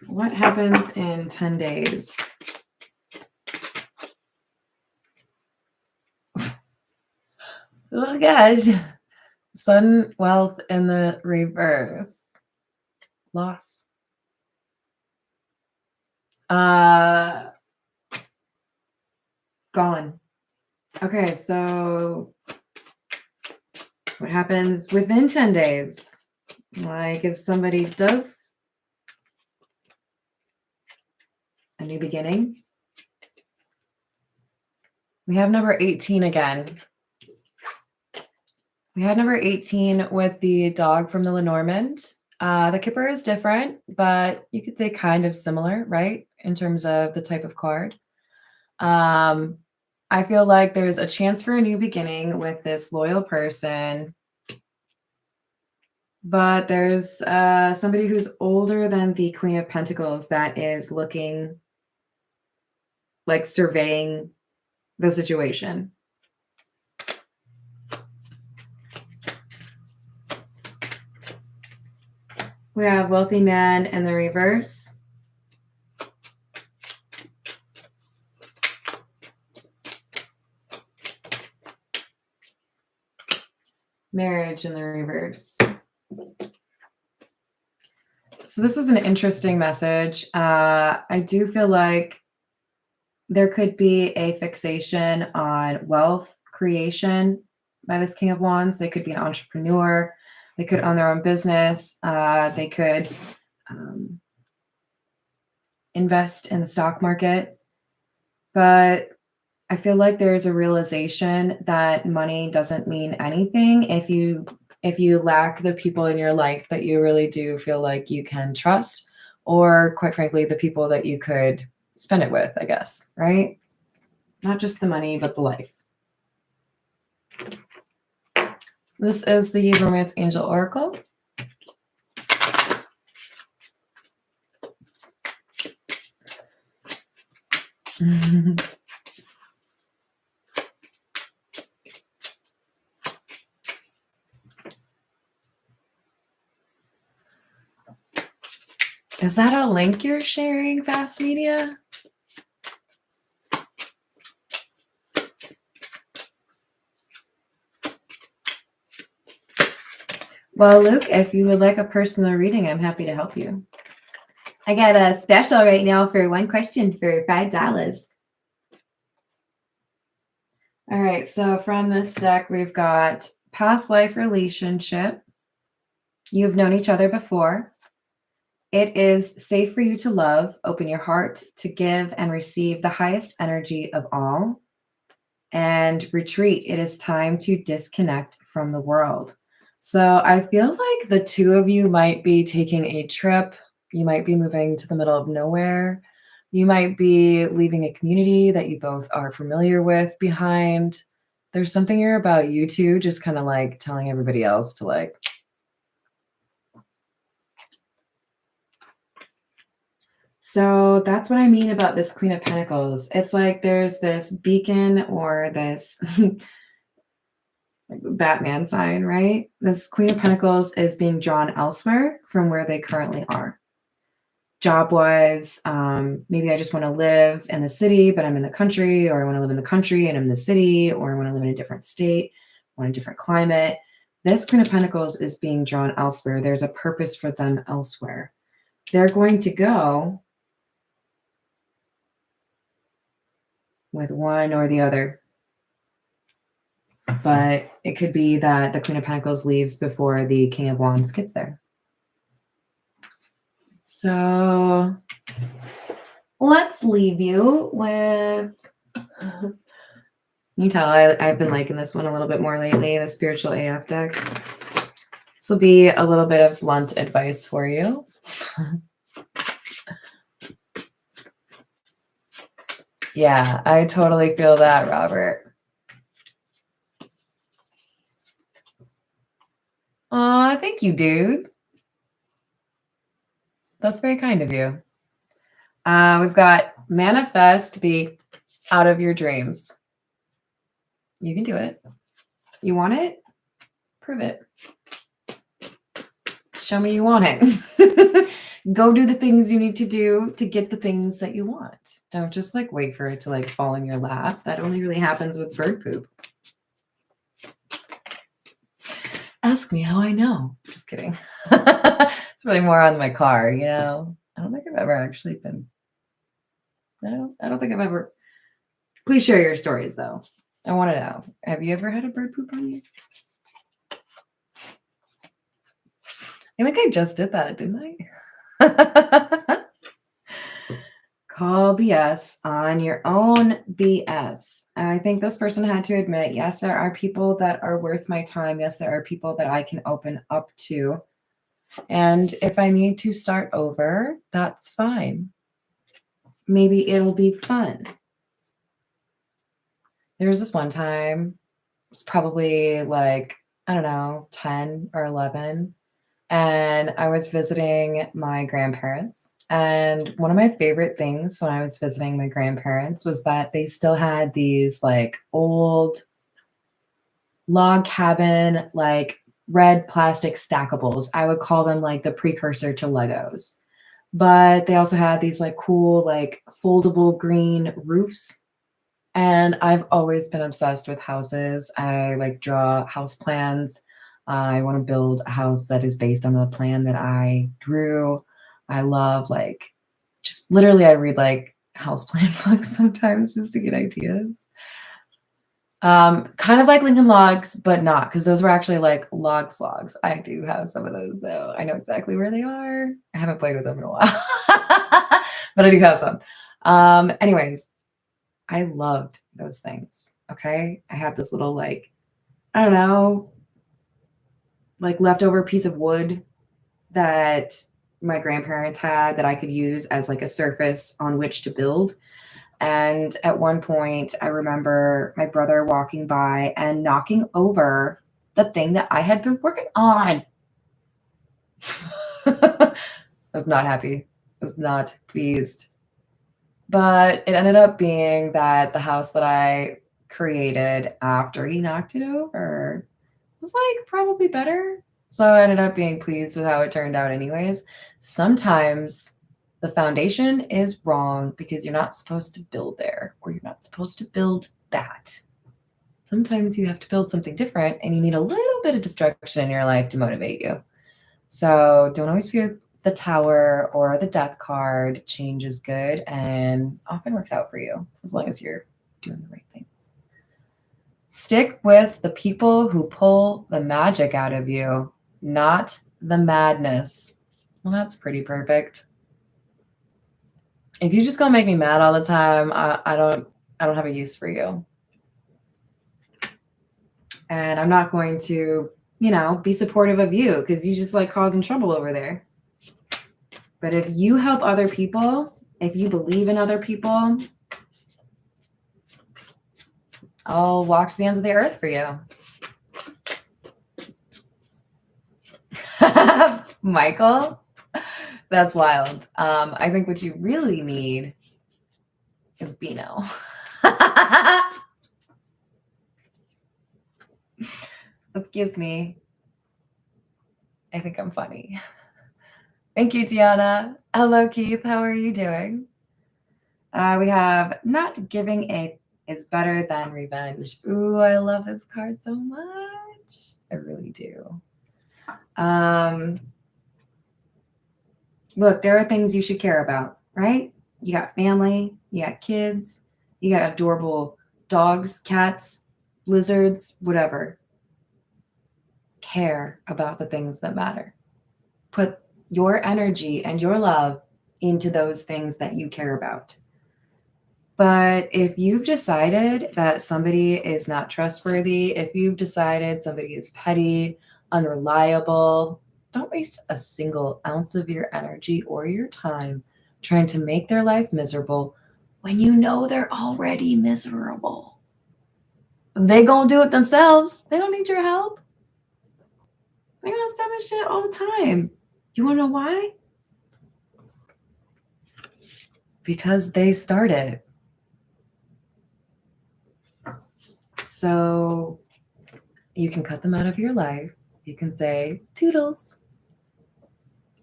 What happens in 10 days? Oh gosh. Sudden wealth in the reverse. Loss. Gone. Okay, so what happens within 10 days? Like if somebody does a new beginning. We have number 18 again. We had number 18 with the dog from the Lenormand. The Kipper is different, but you could say kind of similar, right? In terms of the type of card. I feel like there's a chance for a new beginning with this loyal person. But there's somebody who's older than the Queen of Pentacles that is looking, like surveying the situation. We have wealthy man in the reverse. Marriage in the reverse. So this is an interesting message. I do feel like there could be a fixation on wealth creation by this King of Wands. They could be an entrepreneur. They could own their own business. They could invest in the stock market. But I feel like there's a realization that money doesn't mean anything if you lack the people in your life that you really do feel like you can trust, or quite frankly, the people that you could spend it with, I guess, right? Not just the money, but the life. This is the Romance Angel Oracle. Is that a link you're sharing, Fast Media? Well, Luke, if you would like a personal reading, I'm happy to help you. I got a special right now for one question for $5. All right, so from this deck, we've got past life relationship. You've known each other before. It is safe for you to love. Open your heart to give and receive the highest energy of all. And retreat. It is time to disconnect from the world. So I feel like the two of you might be taking a trip. You might be moving to the middle of nowhere. You might be leaving a community that you both are familiar with behind. There's something here about you two just kind of like telling everybody else to like. So that's what I mean about this Queen of Pentacles. It's like there's this beacon or this Batman sign, right? This Queen of Pentacles is being drawn elsewhere from where they currently are. Job-wise, maybe I just want to live in the city, but I'm in the country, or I want to live in the country and I'm in the city, or I want to live in a different state, I want a different climate. This Queen of Pentacles is being drawn elsewhere. There's a purpose for them elsewhere. They're going to go with one or the other. But it could be that the Queen of Pentacles leaves before the King of Wands gets there. So let's leave you with, you can tell I've been liking this one a little bit more lately, the Spiritual AF deck. This will be a little bit of blunt advice for you. Yeah, I totally feel that, Robert. Aw, thank you, dude. That's very kind of you. We've got manifest the out of your dreams. You can do it. You want it? Prove it. Show me you want it. Go do the things you need to do to get the things that you want. Don't just like wait for it to like fall in your lap. That only really happens with bird poop. Ask me how I know. Just kidding. It's really more on my car, you know. I don't think I've ever actually been. I don't think I've ever. Please share your stories though. I want to know. Have you ever had a bird poop on you? I think I just did that, didn't I? Call BS on your own BS. And I think this person had to admit, yes, there are people that are worth my time. Yes, there are people that I can open up to. And if I need to start over, that's fine. Maybe it'll be fun. There was this one time, it was probably like, I don't know, 10 or 11. And I was visiting my grandparents. And one of my favorite things when I was visiting my grandparents was that they still had these like old log cabin, like red plastic stackables. I would call them like the precursor to Legos. But they also had these like cool, like foldable green roofs. And I've always been obsessed with houses. I like draw house plans. I want to build a house that is based on the plan that I drew. I love like just literally I read like house plan books sometimes just to get ideas. Kind of like Lincoln Logs, but not because those were actually like logs. I do have some of those though. I know exactly where they are. I haven't played with them in a while, but I do have some. Anyways, I loved those things. Okay. I had this little, like, I don't know, like leftover piece of wood that my grandparents had that I could use as like a surface on which to build. And at one point, I remember my brother walking by and knocking over the thing that I had been working on. I was not happy. I was not pleased. But it ended up being that the house that I created after he knocked it over was like probably better. So I ended up being pleased with how it turned out, anyways. Sometimes the foundation is wrong because you're not supposed to build there, or you're not supposed to build that. Sometimes you have to build something different and you need a little bit of destruction in your life to motivate you. So don't always fear the tower or the death card. Change is good and often works out for you as long as you're doing the right things. Stick with the people who pull the magic out of you, not the madness. Well, that's pretty perfect. If you just gonna make me mad all the time, I don't have a use for you. And I'm not going to, be supportive of you because you just like causing trouble over there. But if you help other people, if you believe in other people, I'll walk to the ends of the earth for you. Michael, that's wild. I think what you really need is Beano. Excuse me. I think I'm funny. Thank you, Tiana. Hello, Keith. How are you doing? We have not giving is better than revenge. Ooh, I love this card so much. I really do. Look, there are things you should care about, right? You got family, you got kids, you got adorable dogs, cats, lizards, whatever. Care about the things that matter. Put your energy and your love into those things that you care about. But if you've decided that somebody is not trustworthy, if you've decided somebody is petty, unreliable, don't waste a single ounce of your energy or your time trying to make their life miserable when you know they're already miserable. They gonna do it themselves. They don't need your help. They gonna stop and shit all the time. You wanna know why? Because they started. So you can cut them out of your life. You can say, toodles.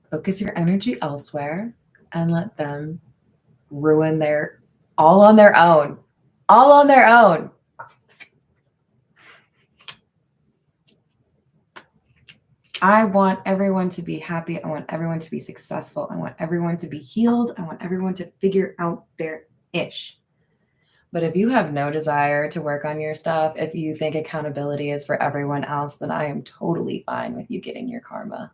Focus your energy elsewhere and let them ruin all on their own. All on their own. I want everyone to be happy. I want everyone to be successful. I want everyone to be healed. I want everyone to figure out their ish. But if you have no desire to work on your stuff, if you think accountability is for everyone else, then I am totally fine with you getting your karma.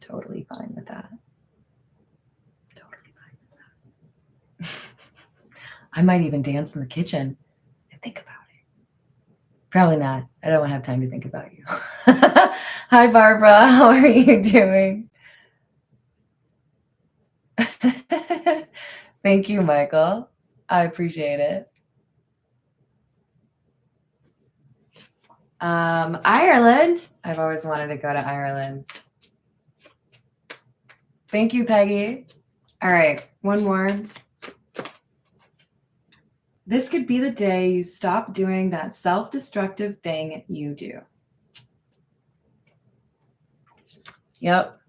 Totally fine with that. Totally fine with that. I might even dance in the kitchen and think about it. Probably not. I don't have time to think about you. Hi, Barbara. How are you doing? Thank you, Michael. I appreciate it. Ireland. I've always wanted to go to Ireland. Thank you, Peggy. All right, one more. This could be the day you stop doing that self-destructive thing you do. Yep.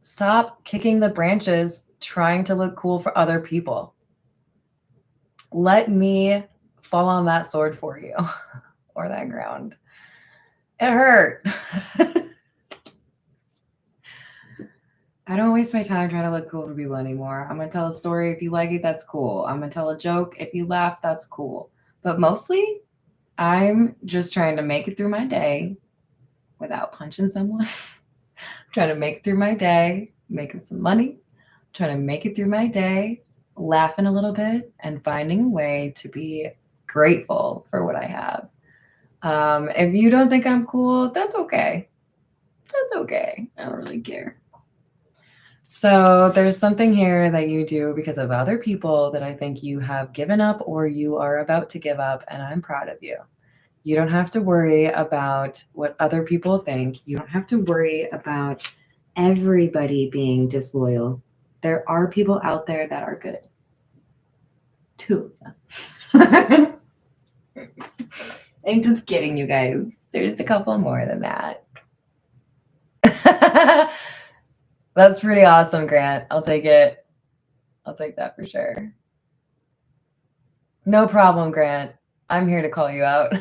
Stop kicking the branches trying to look cool for other people. Let me fall on that sword for you or that ground. It hurt. I don't waste my time trying to look cool for people anymore. I'm going to tell a story. If you like it, that's cool. I'm going to tell a joke. If you laugh, that's cool. But mostly, I'm just trying to make it through my day without punching someone. I'm trying to make it through my day, making some money. I'm trying to make it through my day laughing a little bit and finding a way to be grateful for what I have. If you don't think I'm cool, that's okay. That's okay. I don't really care. So there's something here that you do because of other people that I think you have given up or you are about to give up, and I'm proud of you. You don't have to worry about what other people think. You don't have to worry about everybody being disloyal. There are people out there that are good. Two of them. I'm just kidding, you guys. There's a couple more than that. That's pretty awesome, Grant. I'll take it. I'll take that for sure. No problem, Grant. I'm here to call you out.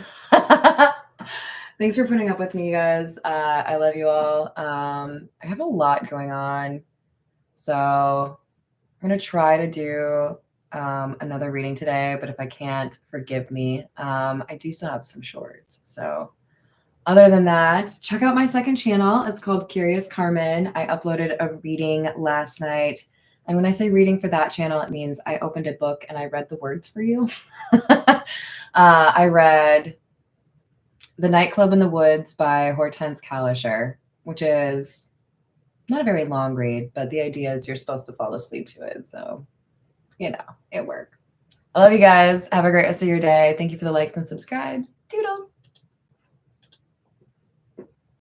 Thanks for putting up with me, you guys. I love you all. I have a lot going on. So I'm going to try to do another reading today, but if I can't, forgive me. I do still have some shorts. So other than that, check out my second channel. It's called Curious Carmen. I uploaded a reading last night. And when I say reading for that channel, it means I opened a book and I read the words for you. I read The Nightclub in the Woods by Hortense Kalischer, which is not a very long read, but the idea is you're supposed to fall asleep to it. So, you know, it works. I love you guys. Have a great rest of your day. Thank you for the likes and subscribes.